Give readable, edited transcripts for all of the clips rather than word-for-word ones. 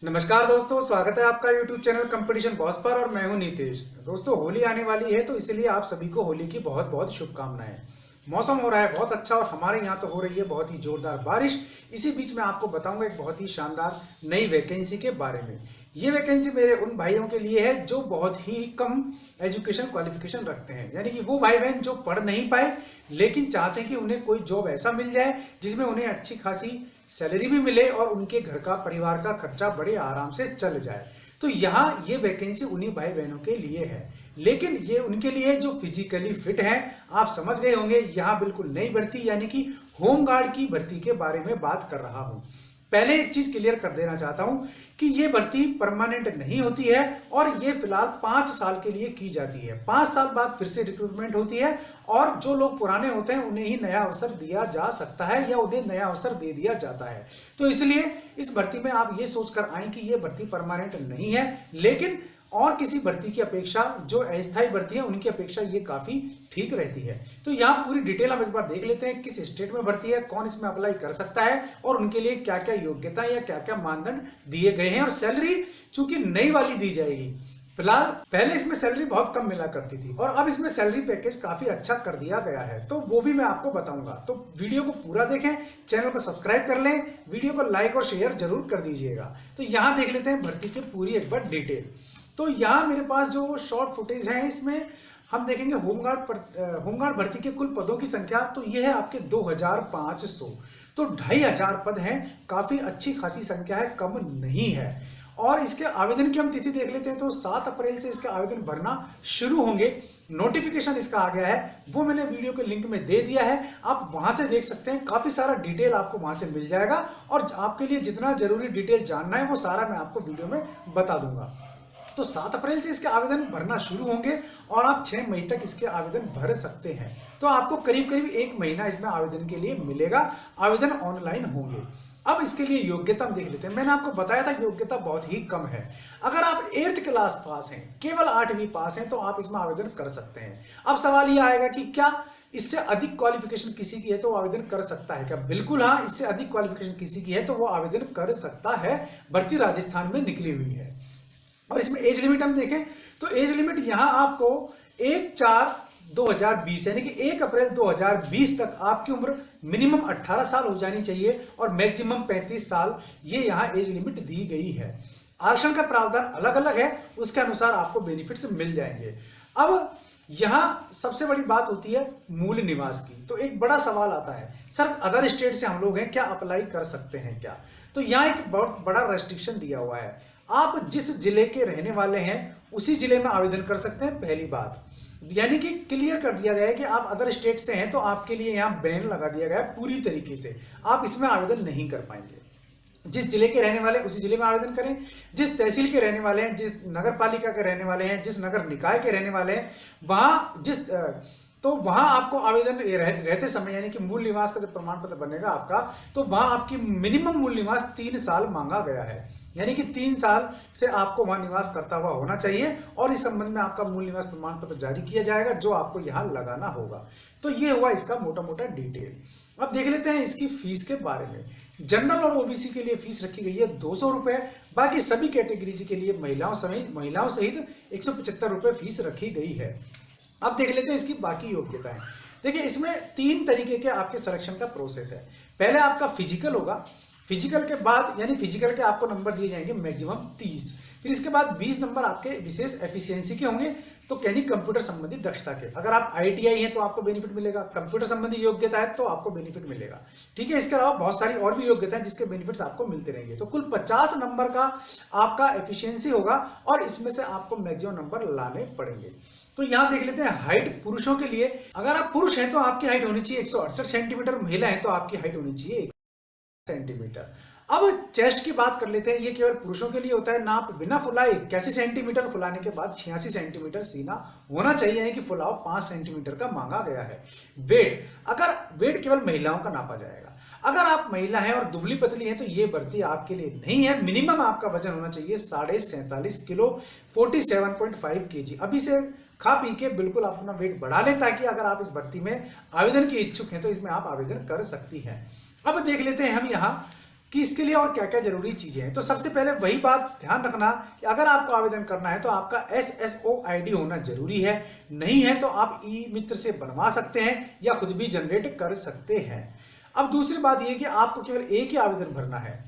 नमस्कार दोस्तों, स्वागत है आपका YouTube चैनल कंपटीशन बॉस पर और मैं हूं नीतीश। दोस्तों, होली आने वाली है तो इसलिए आप सभी को होली की बहुत बहुत शुभकामनाएं। मौसम हो रहा है बहुत अच्छा और हमारे यहाँ तो हो रही है बहुत ही जोरदार बारिश। इसी बीच में आपको बताऊंगा एक बहुत ही शानदार नई वैकेंसी के बारे में। ये वैकेंसी मेरे उन भाइयों के लिए है जो बहुत ही कम एजुकेशन क्वालिफिकेशन रखते हैं, यानी कि वो भाई बहन जो पढ़ नहीं पाए लेकिन चाहते हैं कि उन्हें कोई जॉब ऐसा मिल जाए जिसमें उन्हें अच्छी खासी सैलरी भी मिले और उनके घर का परिवार का खर्चा बड़े आराम से चल जाए। तो यहाँ ये वैकेंसी उन्हीं भाई बहनों के लिए है, लेकिन ये उनके लिए जो फिजिकली फिट हैं। आप समझ गए होंगे, यहाँ बिल्कुल नई भर्ती यानी कि होमगार्ड की भर्ती के बारे में बात कर रहा हूं। पहले एक चीज क्लियर कर देना चाहता हूं कि ये भर्ती परमानेंट नहीं होती है और ये फिलहाल 5 साल के लिए की जाती है। 5 साल बाद फिर से रिक्रूटमेंट होती है और जो लोग पुराने होते हैं उन्हें ही नया अवसर दिया जा सकता है या उन्हें नया अवसर दे दिया जाता है। तो इसलिए इस भर्ती में आप ये सोचकर आए कि ये भर्ती परमानेंट नहीं है, लेकिन और किसी भर्ती की अपेक्षा जो अस्थायी भर्ती है उनकी अपेक्षा ये काफी ठीक रहती है। तो यहाँ पूरी डिटेल हम एक बार देख लेते हैं किस स्टेट में भर्ती है, कौन इसमें अप्लाई कर सकता है और उनके लिए क्या क्या योग्यता या क्या क्या मानदंड दिए गए हैं। और सैलरी चूंकि नई वाली दी जाएगी, फिलहाल पहले इसमें सैलरी बहुत कम मिला करती थी और अब इसमें सैलरी पैकेज काफी अच्छा कर दिया गया है, तो वो भी मैं आपको बताऊंगा। तो वीडियो को पूरा देखें, चैनल को सब्सक्राइब कर लें, वीडियो को लाइक और शेयर जरूर कर दीजिएगा। तो यहाँ देख लेते हैं भर्ती की पूरी एक बार डिटेल। तो यहाँ मेरे पास जो शॉर्ट फुटेज है इसमें हम देखेंगे होमगार्ड भर्ती के कुल पदों की संख्या, तो ये है आपके 2500। तो 2500 पद हैं, काफी अच्छी खासी संख्या है, कम नहीं है। और इसके आवेदन की हम तिथि देख लेते हैं तो 7 अप्रैल से इसका आवेदन भरना शुरू होंगे। नोटिफिकेशन इसका आ गया है, वो मैंने वीडियो के लिंक में दे दिया है, आप वहां से देख सकते हैं। काफी सारा डिटेल आपको वहां से मिल जाएगा और आपके लिए जितना जरूरी डिटेल जानना है वो सारा मैं आपको वीडियो में बता दूंगा। तो 7 अप्रैल से इसके आवेदन भरना शुरू होंगे और आप 6 मई तक इसके आवेदन भर सकते हैं। तो आपको करीब करीब 1 महीना इसमें आवेदन के लिए मिलेगा। आवेदन ऑनलाइन होंगे। अब इसके लिए योग्यता हम देख लेते हैं। मैंने आपको बताया था योग्यता बहुत ही कम है। अगर आप 8th क्लास पास हैं, केवल 8वीं पास हैं, तो आप इसमें आवेदन कर सकते हैं। अब सवाल यह आएगा कि क्या इससे अधिक क्वालिफिकेशन किसी की है तो वो आवेदन कर सकता है क्या? बिल्कुल हाँ, इससे अधिक क्वालिफिकेशन किसी की है तो वो आवेदन कर सकता है। भर्ती राजस्थान में निकली हुई है। और इसमें एज लिमिट हम देखें तो एज लिमिट यहां आपको 1/4/2020 यानी कि 1 अप्रैल 2020 तक आपकी उम्र मिनिमम 18 साल हो जानी चाहिए और मैक्सिमम 35 साल, ये यहां एज लिमिट दी गई है। आरक्षण का प्रावधान अलग अलग है, उसके अनुसार आपको बेनिफिट्स मिल जाएंगे। अब यहां सबसे बड़ी बात होती है मूल निवास की। तो एक बड़ा सवाल आता है, सर अदर स्टेट से हम लोग हैं, क्या अप्लाई कर सकते हैं क्या? तो यहां एक बहुत बड़ा रेस्ट्रिक्शन दिया हुआ है। आप जिस जिले के रहने वाले हैं उसी जिले में आवेदन कर सकते हैं, पहली बात। यानी कि क्लियर कर दिया गया है कि आप अदर स्टेट से हैं तो आपके लिए यहां बैन लगा दिया गया है पूरी तरीके से, आप इसमें आवेदन नहीं कर पाएंगे। जिस जिले के रहने वाले उसी जिले में आवेदन करें, जिस तहसील के रहने वाले हैं, जिस नगर पालिका के रहने वाले हैं, जिस नगर निकाय के रहने वाले हैं, वहां आपको आवेदन रहते समय यानी कि मूल निवास का जब प्रमाण पत्र बनेगा आपका, तो वहां आपकी मिनिमम मूल निवास 3 साल मांगा गया है। यानी कि 3 साल से आपको वहां निवास करता हुआ होना चाहिए और इस संबंध में आपका मूल निवास प्रमाण पत्र जारी किया जाएगा जो आपको यहां लगाना होगा। तो ये हुआ इसका मोटा मोटा डिटेल। अब देख लेते हैं इसकी फीस के बारे में। जनरल और ओबीसी के लिए फीस रखी गई है 200 रुपए, बाकी सभी कैटेगरीज के लिए महिलाओं सहित 175 रुपए फीस रखी गई है। अब देख लेते हैं इसकी बाकी योग्यताएं। देखिए, इसमें 3 तरीके के आपके सिलेक्शन का प्रोसेस है। पहले आपका फिजिकल होगा, फिजिकल के बाद यानी फिजिकल के आपको नंबर दिए जाएंगे मैक्सिमम 30। फिर इसके बाद 20 नंबर आपके विशेष एफिशिएंसी के होंगे, तो यानी कंप्यूटर संबंधी दक्षता के। अगर आप आईटीआई हैं तो आपको बेनिफिट मिलेगा, कंप्यूटर संबंधी योग्यता है तो आपको बेनिफिट मिलेगा। ठीक है, इसके अलावा बहुत सारी और भी योग्यता है जिसके बेनिफिट्स आपको मिलते रहेंगे। तो कुल 50 नंबर का आपका एफिशिएंसी होगा और इसमें से आपको मैक्सिमम नंबर लाने पड़ेंगे। तो यहां देख लेते हैं हाइट पुरुषों के लिए। अगर आप पुरुष हैं तो आपकी हाइट होनी चाहिए 168 सेंटीमीटर, महिला है तो आपकी हाइट होनी चाहिए सेंटीमीटर। अब चेस्ट की बात कर लेते हैं, ये केवल पुरुषों के लिए होता है। नाप बिना फुलाए 81 सेंटीमीटर, फुलाने के बाद 86 सेंटीमीटर सीना होना चाहिए, यानी कि फुलाव 5 सेंटीमीटर का मांगा गया है। वेट केवल महिलाओं का नापा जाएगा। अगर आप महिला हैं और दुबली पतली हैं तो ये भर्ती आपके लिए नहीं है। मिनिमम आपका वजन होना चाहिए 47.5 किलो, 47.5 kg। अभी से खा पी के बिल्कुल आप अपना वेट बढ़ा लें ताकि अगर आप इस भर्ती में आवेदन के इच्छुक हैं तो इसमें आप आवेदन कर सकती हैं। अब देख लेते हैं हम यहाँ कि इसके लिए और क्या क्या जरूरी चीजें हैं। तो सबसे पहले वही बात ध्यान रखना कि अगर आपको आवेदन करना है तो आपका SSO ID होना जरूरी है। नहीं है तो आप ई मित्र से बनवा सकते हैं या खुद भी जनरेट कर सकते हैं। अब दूसरी बात यह कि आपको केवल एक ही आवेदन भरना है।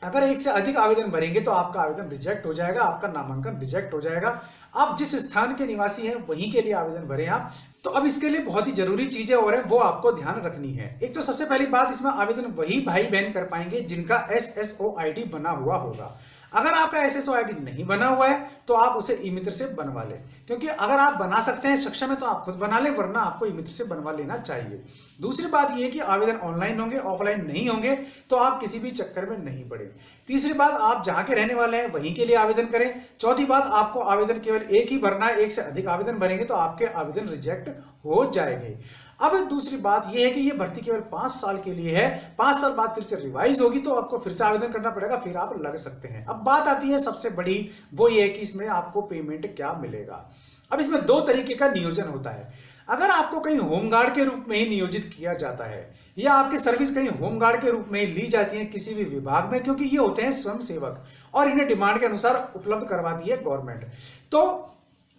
अगर एक से अधिक आवेदन भरेंगे तो आपका आवेदन रिजेक्ट हो जाएगा, आपका नामांकन रिजेक्ट हो जाएगा। आप जिस स्थान के निवासी हैं वहीं के लिए आवेदन भरें आप। तो अब इसके लिए बहुत ही जरूरी चीजें और हैं, वो आपको ध्यान रखनी है। एक तो सबसे पहली बात, इसमें आवेदन वही भाई बहन कर पाएंगे जिनका SSO ID बना हुआ होगा। अगर आपका SSO ID नहीं बना हुआ है तो आप उसे ई मित्र से बनवा लें, क्योंकि अगर आप बना सकते हैं, सक्षम है, तो आप खुद बना लें, वरना आपको ई मित्र से बनवा लेना चाहिए। दूसरी बात यह है कि आवेदन ऑनलाइन होंगे, ऑफलाइन नहीं होंगे, तो आप किसी भी चक्कर में नहीं पड़े। तीसरी बात, आप जहां के रहने वाले हैं वहीं के लिए आवेदन करें। चौथी बात, आपको आवेदन केवल एक ही भरना है। एक से अधिक आवेदन भरेंगे तो आपके आवेदन रिजेक्ट हो जाएंगे। अब दूसरी बात यह है कि यह भर्ती केवल 5 साल के लिए है। 5 साल बाद फिर से रिवाइज होगी तो आपको फिर से आवेदन करना पड़ेगा, फिर आप लग सकते हैं। अब बात आती है सबसे बड़ी, वो ये है कि इसमें आपको पेमेंट क्या मिलेगा। अब इसमें 2 तरीके का नियोजन होता है। अगर आपको कहीं होमगार्ड के रूप में ही नियोजित किया जाता है या आपकी सर्विस कहीं होमगार्ड के रूप में ली जाती है किसी भी विभाग में, क्योंकि ये होते हैं स्वयंसेवक और इन्हें डिमांड के अनुसार उपलब्ध करवाती है गवर्नमेंट। तो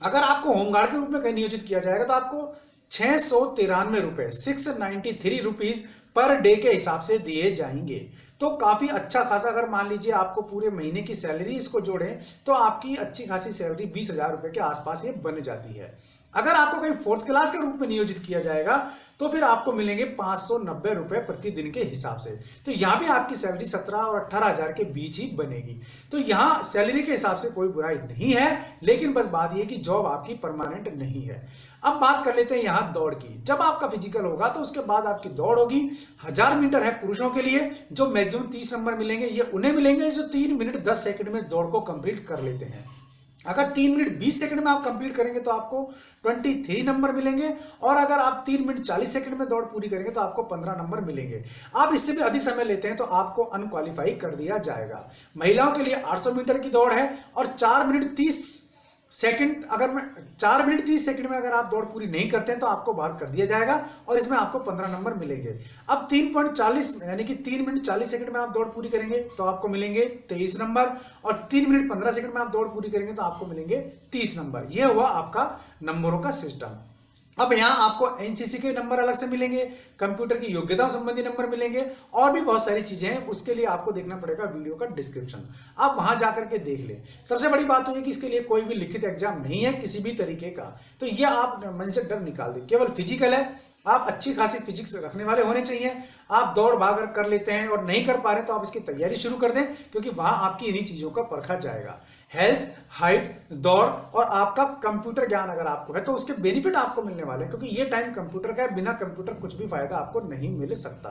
अगर आपको होमगार्ड के रूप में कहीं नियोजित किया जाएगा तो आपको 693 रुपए 693 रुपीज पर डे के हिसाब से दिए जाएंगे। तो काफी अच्छा खासा, अगर मान लीजिए आपको पूरे महीने की सैलरी इसको जोड़ें तो आपकी अच्छी खासी सैलरी 20,000 रुपए के आसपास ये बन जाती है। अगर आपको कहीं 4th क्लास के रूप में नियोजित किया जाएगा तो फिर आपको मिलेंगे 590 रुपए प्रतिदिन के हिसाब से। तो यहां भी आपकी सैलरी 17 और 18,000 के बीच ही बनेगी। तो यहां सैलरी के हिसाब से कोई बुराई नहीं है, लेकिन बस बात यह कि जॉब आपकी परमानेंट नहीं है। अब बात कर लेते हैं यहां दौड़ की। जब आपका फिजिकल होगा तो उसके बाद आपकी दौड़ होगी। 1000 मीटर है पुरुषों के लिए, जो मैक्सिमम 30 नंबर मिलेंगे ये उन्हें मिलेंगे जो 3 मिनट 10 सेकंड में इस दौड़ को कंप्लीट कर लेते हैं। अगर 3 मिनट 20 सेकंड में आप कंप्लीट करेंगे तो आपको 23 नंबर मिलेंगे, और अगर आप 3 मिनट 40 सेकंड में दौड़ पूरी करेंगे तो आपको 15 नंबर मिलेंगे। आप इससे भी अधिक समय लेते हैं तो आपको अनक्वालिफाई कर दिया जाएगा। महिलाओं के लिए 800 मीटर की दौड़ है और 4 मिनट 30 सेकंड, अगर मैं 4 मिनट 30 सेकंड में अगर आप दौड़ पूरी नहीं करते हैं तो आपको बाहर कर दिया जाएगा और इसमें आपको 15 नंबर मिलेंगे। अब 3.40 यानी कि 3 मिनट 40 सेकंड में आप दौड़ पूरी करेंगे तो आपको मिलेंगे 23 नंबर, और 3 मिनट 15 सेकंड में आप दौड़ पूरी करेंगे तो आपको मिलेंगे 30 नंबर। यह हुआ आपका नंबरों का सिस्टम। अब यहां आपको एनसीसी के नंबर अलग से मिलेंगे, कंप्यूटर की योग्यता संबंधी नंबर मिलेंगे, और भी बहुत सारी चीजें हैं। उसके लिए आपको देखना पड़ेगा वीडियो का डिस्क्रिप्शन, आप वहां जाकर के देख लें। सबसे बड़ी बात तो ये कि इसके लिए कोई भी लिखित एग्जाम नहीं है किसी भी तरीके का, तो ये आप मन से डर निकाल दें। केवल फिजिकल है, आप अच्छी खासी फिजिक्स रखने वाले होने चाहिए। आप दौड़ भाग कर लेते हैं और नहीं कर पा रहे तो आप इसकी तैयारी शुरू कर दें, क्योंकि वहां आपकी इन्हीं चीजों का परखा जाएगा। हेल्थ, हाइट, दौड़ और आपका कंप्यूटर ज्ञान अगर आपको है तो उसके बेनिफिट आपको मिलने वाले हैं, क्योंकि ये टाइम कंप्यूटर का है, बिना कंप्यूटर कुछ भी फायदा आपको नहीं मिल सकता।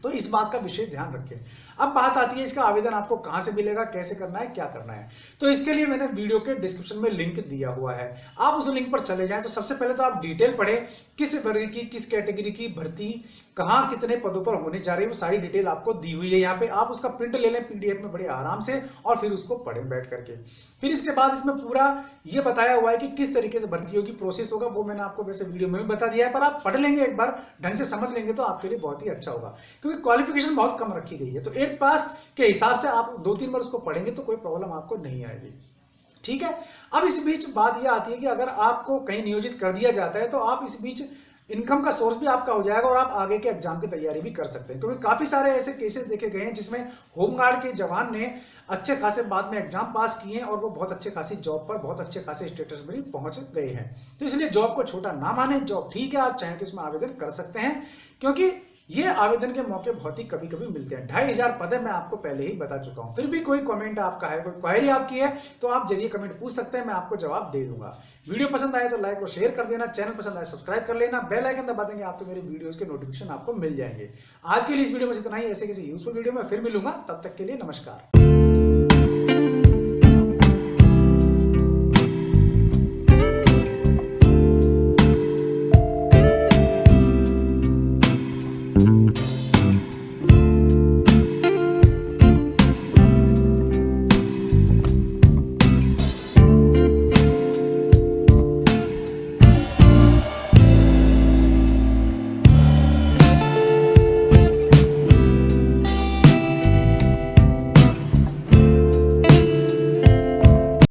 तो इस बात का विशेष ध्यान रखें। अब बात आती है इसका आवेदन आपको कहां से मिलेगा, कैसे करना है, क्या करना है। तो इसके लिए मैंने वीडियो के डिस्क्रिप्शन में लिंक दिया हुआ है, आप उस लिंक पर चले जाएं। तो सबसे पहले तो आप डिटेल पढ़ें, किस वर्ग की किस कैटेगरी की भर्ती कहां कितने पदों पर होने जा रही है, वो सारी डिटेल आपको दी हुई है यहाँ पे। आप उसका प्रिंट ले लें PDF में बड़े आराम से, और फिर उसको पढ़ें बैठ करके। फिर इसके बाद इसमें पूरा ये बताया हुआ है कि किस तरीके से भर्ती होगी, प्रोसेस होगा, वो मैंने आपको वैसे वीडियो में भी बता दिया है। पर आप पढ़ लेंगे, एक बार ढंग से समझ लेंगे तो आपके लिए बहुत ही अच्छा होगा, क्योंकि क्वालिफिकेशन बहुत कम रखी गई है। तो 8th पास के हिसाब से आप 2-3 बार उसको पढ़ेंगे तो कोई प्रॉब्लम आपको नहीं आएगी। ठीक है। अब इस बीच बात यह आती है कि अगर आपको कहीं नियोजित कर दिया जाता है तो आप इस बीच इनकम का सोर्स भी आपका हो जाएगा और आप आगे के एग्जाम की तैयारी भी कर सकते हैं, क्योंकि काफी सारे ऐसे केसेस देखे गए हैं जिसमें होमगार्ड के जवान ने अच्छे खासे बाद में एग्जाम पास किए हैं और वो बहुत अच्छे खासी जॉब पर, बहुत अच्छे खासे स्टेटस पर भी पहुंच गए हैं। तो इसलिए जॉब को छोटा ना माने, जॉब ठीक है, आप चाहें तो इसमें आवेदन कर सकते हैं, क्योंकि ये आवेदन के मौके बहुत ही कभी कभी मिलते हैं। 2500 पद है, मैं आपको पहले ही बता चुका हूं। फिर भी कोई कमेंट आपका है, कोई क्वेरी आपकी है तो आप जरिए कमेंट पूछ सकते हैं, मैं आपको जवाब दे दूंगा। वीडियो पसंद आए तो लाइक और शेयर कर देना, चैनल पसंद आए सब्सक्राइब कर लेना, बेल आइकन दबा देंगे आप तो मेरे वीडियोस के नोटिफिकेशन आपको मिल जाएंगे। आज के लिए इस वीडियो में इतना ही। ऐसे किसी यूजफुल वीडियो में फिर मिलूंगा, तब तक के लिए नमस्कार।